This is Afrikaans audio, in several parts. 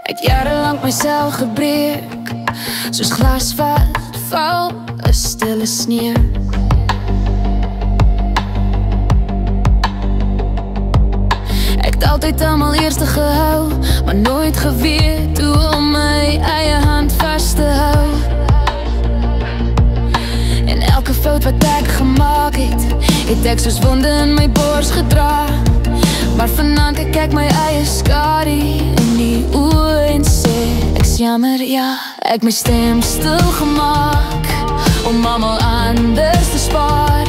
Ek het jarenlang myself gebreek, soos glas wat val, 'n stille sneeu. Ek het altyd almal eerste gehou, maar nooit geweet hoe om my eie hand vas te hou. En elke fout wat ek gemaak het, het ek soos wonde in my bors gedra. Maar vanaand kyk ek my eie skadu in die oë en sê, ek's jammer, ja, ek my stem stil gemaak om almal anders te spaar.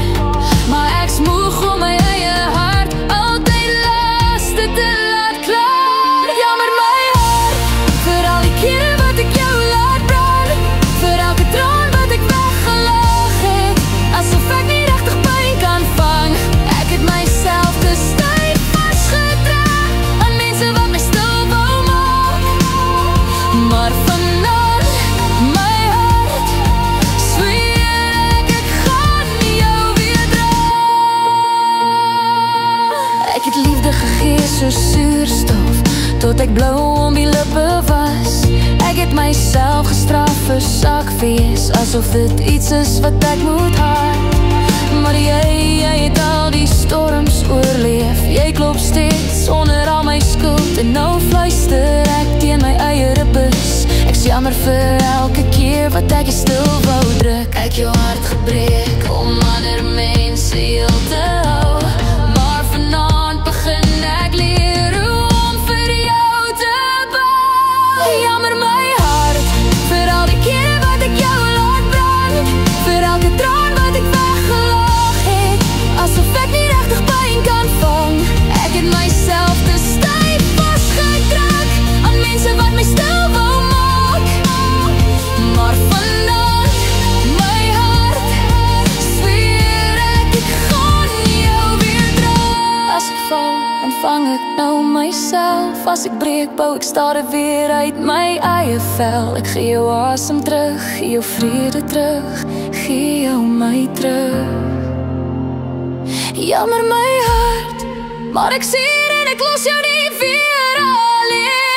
Maar ek's moeg om my eie hart altyd laste te laat klaar. Jammer my hart, vir al die kere wat ek jou laat brand, vir elke traan wat ek weggelag het, asof ek nie regtig pyn kan vang. Ek het myself te styf vasgedra aan mense wat my stil wou maak. Maar vanaand, my hart, sweer ek gaan jou weer dra. Ek het liefde gegee soos suurstof, tot ek blou om die lippe was. Ek het myself gestraf vir sakwees, asof dit iets is wat ek moet haat. Maar jy het al die storms oorleef. Jy klop steeds onder al my skuld, en nou fluister ek teen my eie ribbes. Ek's jammer vir elke keer wat ek jy stil wou druk. Ek jou hart gebreek om ander mense heel te hou. Maar vanaand begin ek leer hoe om vir jou te bou. Jammer my hart, vir al die kere wat ek jou laat brand, vir elke traan wat ek weggelag het, asof ek nie regtig pyn kan vang. Ek het myself te styf vasgetrek aan mense wat my stil wou maak. Maar vanaand, my hart, sweer ek gaan jou weer dra. As ek val, dan vang ek nou myself. As ek breek, bou ek stade weer uit my eie vel. Ek gee jou asem terug, gee jou vrede terug, gee jou my terug. Jammer my hart, maar ek sien en ek los jou nie weer alleen.